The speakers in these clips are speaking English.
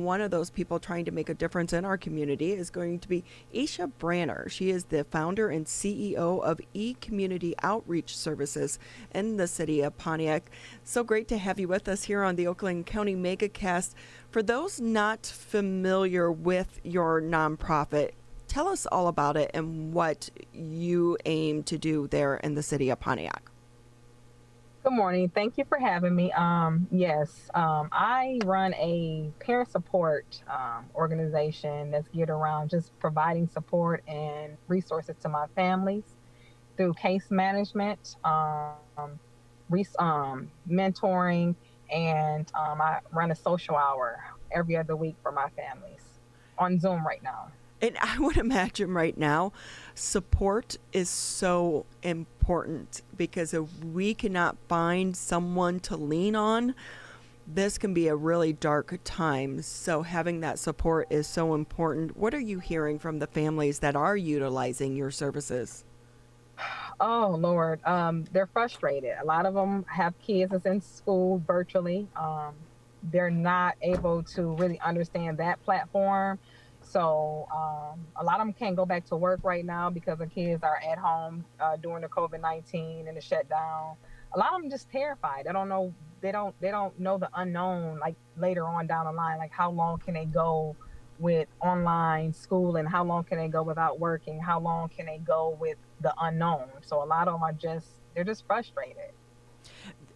one of those people trying to make a difference in our community is going to be Eisha Branner. She is the founder and CEO of E-Community Outreach Services in the city of Pontiac. So great to have you with us here on the Oakland County MegaCast. For those not familiar with your nonprofit, tell us all about it and what you aim to do there in the city of Pontiac. Good morning. Thank you for having me. Yes, I run a parent support organization that's geared around just providing support and resources to my families through case management, mentoring, and I run a social hour every other week for my families on Zoom right now. And I would imagine right now, support is so important because if we cannot find someone to lean on, this can be a really dark time. So having that support is so important. What are you hearing from the families that are utilizing your services? Oh Lord, they're frustrated. A lot of them have kids that's in school virtually. They're not able to really understand that platform. So a lot of them can't go back to work right now because the kids are at home during the COVID-19 and the shutdown. A lot of them just terrified. They don't know. They don't know the unknown. Like later on down the line, like how long can they go with online school and how long can they go without working? How long can they go with the unknown? So a lot of them are just they're just frustrated.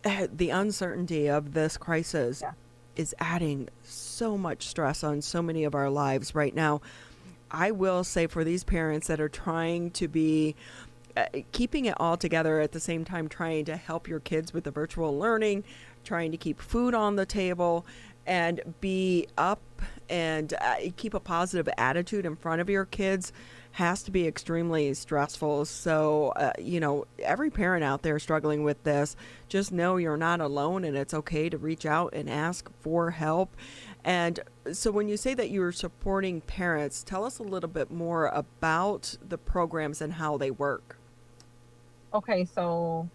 The uncertainty of this crisis Yeah. is adding so much stress on so many of our lives right now. I will say for these parents that are trying to be keeping it all together at the same time, trying to help your kids with the virtual learning, trying to keep food on the table, and be up and keep a positive attitude in front of your kids has to be extremely stressful. So, every parent out there struggling with this, just know you're not alone and it's okay to reach out and ask for help. And so, when you say that you're supporting parents, tell us a little bit more about the programs and how they work. Okay, so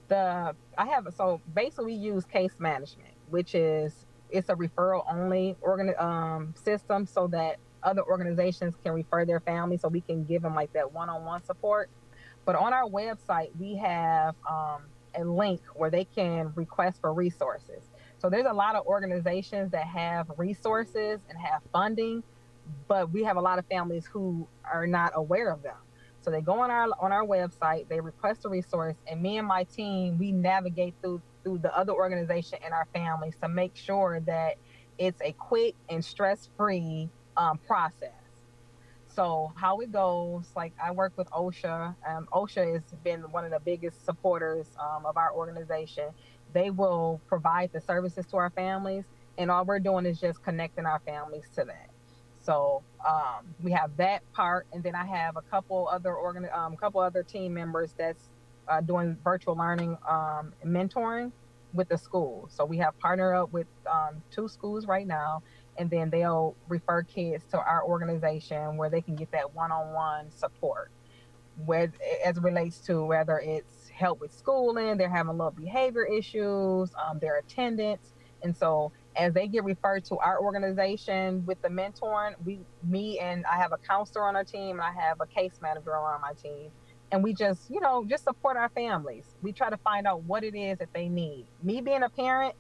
the I have so basically we use case management, which is it's a referral only system so that other organizations can refer their family so we can give them like that one-on-one support. But on our website, we have a link where they can request for resources. So there's a lot of organizations that have resources and have funding, but we have a lot of families who are not aware of them. So they go on our website, they request a resource, and me and my team we navigate through the other organization and our families to make sure that it's a quick and stress free process. So how it goes, like I work with OSHA. OSHA has been one of the biggest supporters of our organization. They will provide the services to our families, and all we're doing is just connecting our families to that. So we have that part, and then I have a couple other team members that's doing virtual learning mentoring with the school. So we have partnered up with two schools right now, and then they'll refer kids to our organization where they can get that one-on-one support with as it relates to whether it's help with schooling, they're having little behavior issues, their attendance. And so as they get referred to our organization with the mentoring, me and I have a counselor on our team and I have a case manager on my team. And we just, just support our families. We try to find out what it is that they need. Me being a parent,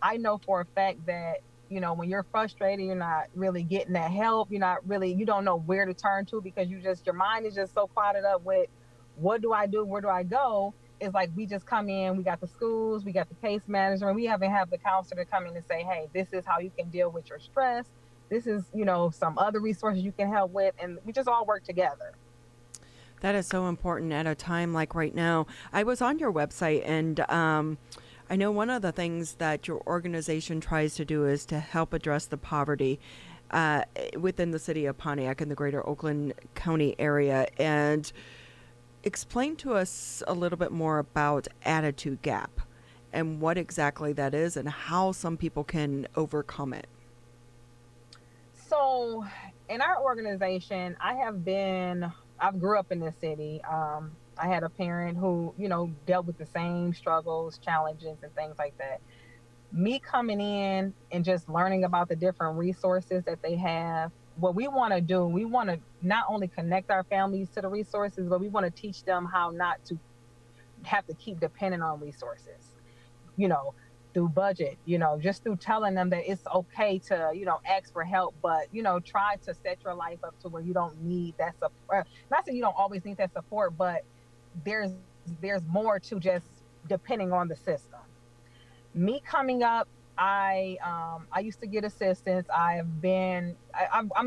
I know for a fact that, when you're frustrated, you're not really getting that help. You don't know where to turn to because your mind is just so clouded up with what do I do? Where do I go? It's like we just come in, we got the schools, we got the case manager, and we haven't have the counselor to come in and say, hey, this is how you can deal with your stress. This is, some other resources you can help with. And we just all work together. That is so important at a time like right now. I was on your website and I know one of the things that your organization tries to do is to help address the poverty within the city of Pontiac and the greater Oakland County area. And explain to us a little bit more about attitude gap and what exactly that is and how some people can overcome it. So in our organization, I've grew up in this city. I had a parent who, dealt with the same struggles, challenges, and things like that. Me coming in and just learning about the different resources that they have, what we want to do, we want to not only connect our families to the resources, but we want to teach them how not to have to keep depending on resources, you know, through budget, just through telling them that it's okay to, ask for help, but, try to set your life up to where you don't need that support. Not saying you don't always need that support, but there's there's more to just depending on the system. Me coming up, I used to get assistance. I'm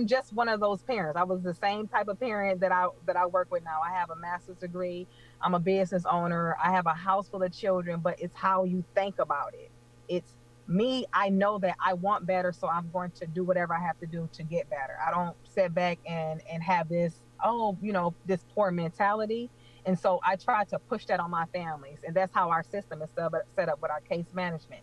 just one of those parents. I was the same type of parent that I work with now. I have a master's degree. I'm a business owner. I have a house full of children, but it's how you think about it. It's me. I know that I want better, so I'm going to do whatever I have to do to get better. I don't sit back and have this, this poor mentality. And so I try to push that on my families. And that's how our system is set up with our case management.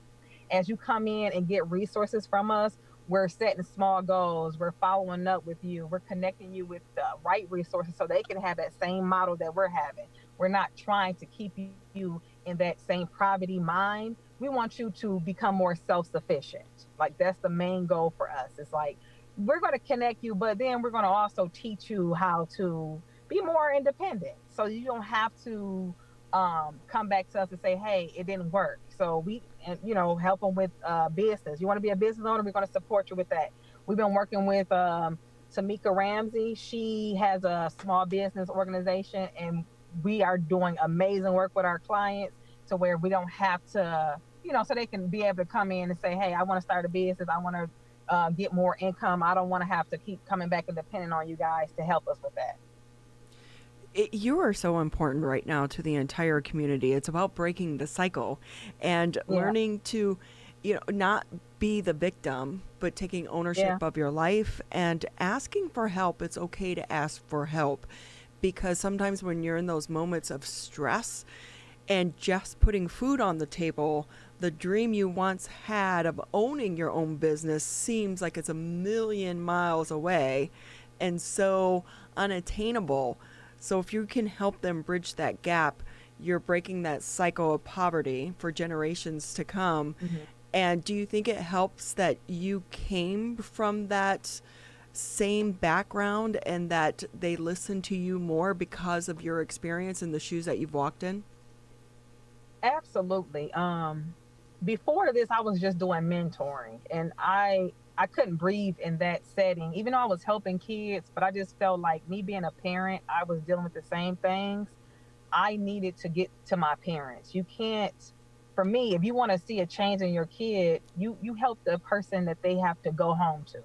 As you come in and get resources from us, we're setting small goals. We're following up with you. We're connecting you with the right resources so they can have that same model that we're having. We're not trying to keep you in that same poverty mind. We want you to become more self sufficient. Like, that's the main goal for us. It's like, we're going to connect you, but then we're going to also teach you how to be more independent so you don't have to come back to us and say, hey, it didn't work. So we, help them with business. You want to be a business owner, we're going to support you with that. We've been working with Tamika Ramsey. She has a small business organization, and we are doing amazing work with our clients to where we don't have to, so they can be able to come in and say, hey, I want to start a business. I want to get more income. I don't want to have to keep coming back and depending on you guys to help us with that. You are so important right now to the entire community. It's about breaking the cycle and Yeah, learning to, not be the victim, but taking yeah, ownership of your life and asking for help. It's okay to ask for help because sometimes when you're in those moments of stress and just putting food on the table, the dream you once had of owning your own business seems like it's a million miles away and so unattainable. So if you can help them bridge that gap, you're breaking that cycle of poverty for generations to come. hmm And do you think it helps that you came from that same background and that they listen to you more because of your experience in the shoes that you've walked in? absolutely. Before this, I was just doing mentoring, and I couldn't breathe in that setting, even though I was helping kids. But I just felt like, me being a parent, I was dealing with the same things. I needed to get to my parents. You can't, for me, if you want to see a change in your kid, you help the person that they have to go home to.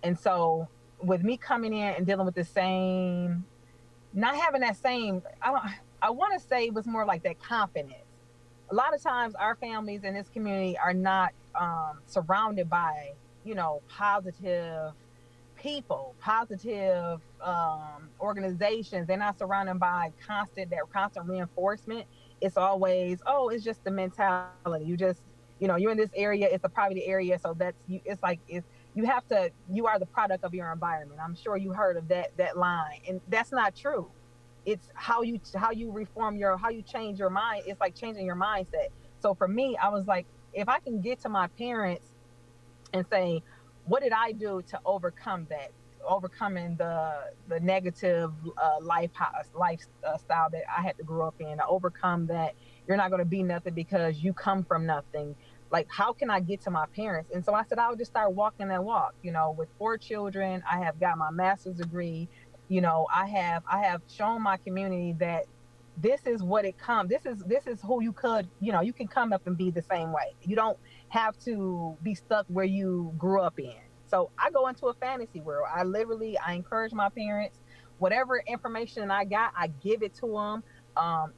And so, with me coming in and dealing with the same, not having that same, I want to say it was more like that confidence. A lot of times our families in this community are not surrounded by, positive people, positive organizations. They're not surrounded by constant reinforcement. It's always, oh, it's just the mentality. You just, you're in this area, it's a poverty area, so that's you. It's like, it's, you are the product of your environment. I'm sure you heard of that line, and that's not true. It's how you reform how you change your mind. It's like changing your mindset. So for me, I was like, if I can get to my parents and say, what did I do to overcome that, overcoming the negative lifestyle that I had to grow up in, to overcome that you're not going to be nothing because you come from nothing. Like, how can I get to my parents? And so I said, I would just start walking that walk. With 4 children, I have got my master's degree. I have shown my community that this is what it comes. This is who you can come up and be the same way. You don't have to be stuck where you grew up in. So I go into a fantasy world. I encourage my parents. Whatever information I got, I give it to them.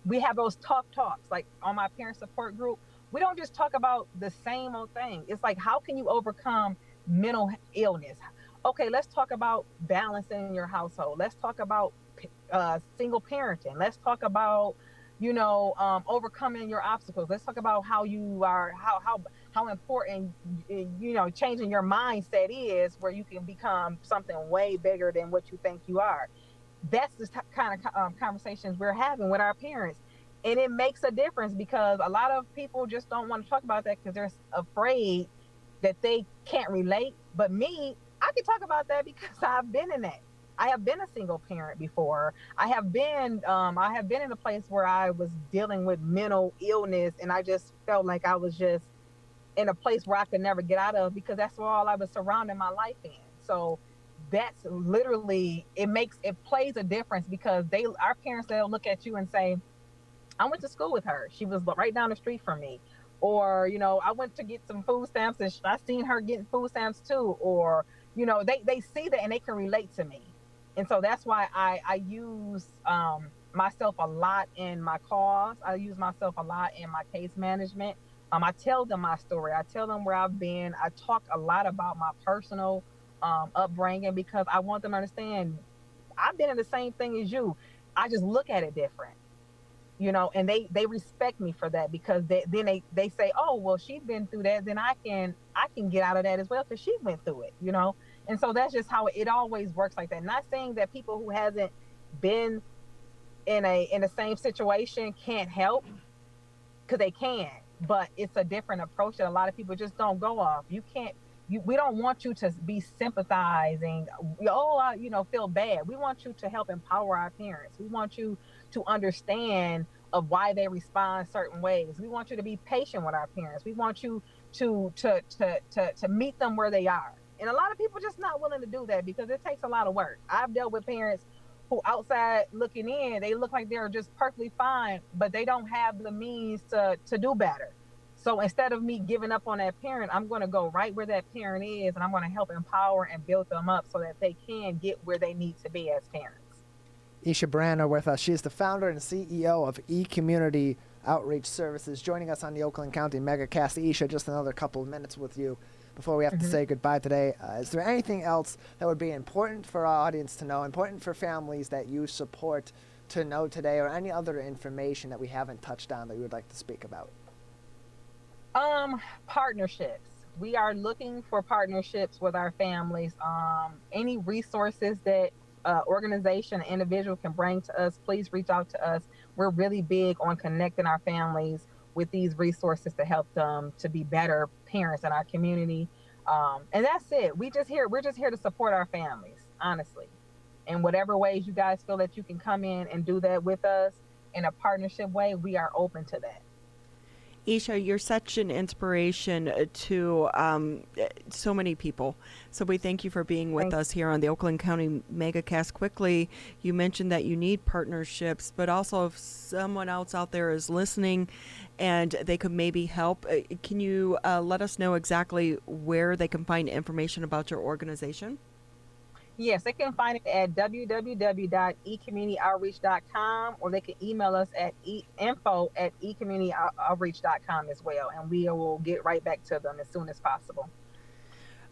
We have those tough talks, like on my parent support group. We don't just talk about the same old thing. It's like, how can you overcome mental illness? Okay, let's talk about balance in your household. Let's talk about single parenting. Let's talk about, overcoming your obstacles. Let's talk about how you are, how important, changing your mindset is, where you can become something way bigger than what you think you are. That's the kind of conversations we're having with our parents. And it makes a difference because a lot of people just don't want to talk about that because they're afraid that they can't relate. But me, I can talk about that because I've been in that. I have been a single parent before. I have been in a place where I was dealing with mental illness, and I just felt like I was just in a place where I could never get out of because that's where all I was surrounding my life in. So that's literally, it plays a difference because our parents, they'll look at you and say, I went to school with her. She was right down the street from me. Or, I went to get some food stamps and I seen her getting food stamps too. Or, they see that and they can relate to me. And so that's why I use myself a lot in my cause. I use myself a lot in my case management. I tell them my story. I tell them where I've been. I talk a lot about my personal upbringing because I want them to understand I've been in the same thing as you. I just look at it different, and they respect me for that because they say, oh, well, she's been through that, then I can get out of that as well because she went through it. And so that's just how it always works like that. Not saying that people who hasn't been in the same situation can't help, because they can, but it's a different approach that a lot of people just don't go off. We don't want you to be sympathizing, feel bad. We want you to help empower our parents. We want you to understand of why they respond certain ways. We want you to be patient with our parents. We want you to meet them where they are. And a lot of people just not willing to do that because it takes a lot of work. I've dealt with parents who outside looking in, they look like they're just perfectly fine, but they don't have the means to do better. So instead of me giving up on that parent, I'm going to go right where that parent is and I'm going to help empower and build them up so that they can get where they need to be as parents. Eisha Branner with us. She is the founder and CEO of eCommunity Outreach Services, joining us on the Oakland County Megacast. Eisha, just another couple of minutes with you before we have to say goodbye today. Is there anything else that would be important for our audience to know, important for families that you support to know today, or any other information that we haven't touched on that you would like to speak about? Partnerships. We are looking for partnerships with our families. Any resources that organization, individual can bring to us, please reach out to us. We're really big on connecting our families with these resources to help them to be better parents in our community. And that's it. We're just here to support our families, honestly. In whatever ways you guys feel that you can come in and do that with us in a partnership way, we are open to that. Eisha, you're such an inspiration to so many people. So we thank you for being with us here on the Oakland County Megacast. Quickly, you mentioned that you need partnerships, but also if someone else out there is listening and they could maybe help, can you let us know exactly where they can find information about your organization? Yes, they can find it at www.ecommunityoutreach.com, or they can email us at info@ecommunityoutreach.com as well, and we will get right back to them as soon as possible.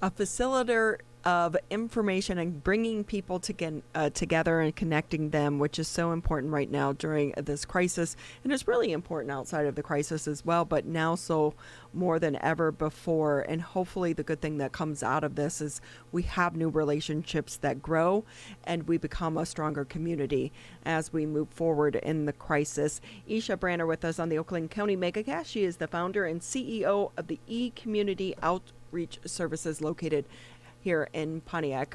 A facilitator of information and bringing people together and connecting them, which is so important right now during this crisis. And it's really important outside of the crisis as well, but now so more than ever before. And hopefully the good thing that comes out of this is we have new relationships that grow and we become a stronger community as we move forward in the crisis. Eisha Branner with us on the Oakland County Megacast. She is the founder and CEO of the eCommunity Outreach Services located here in Pontiac.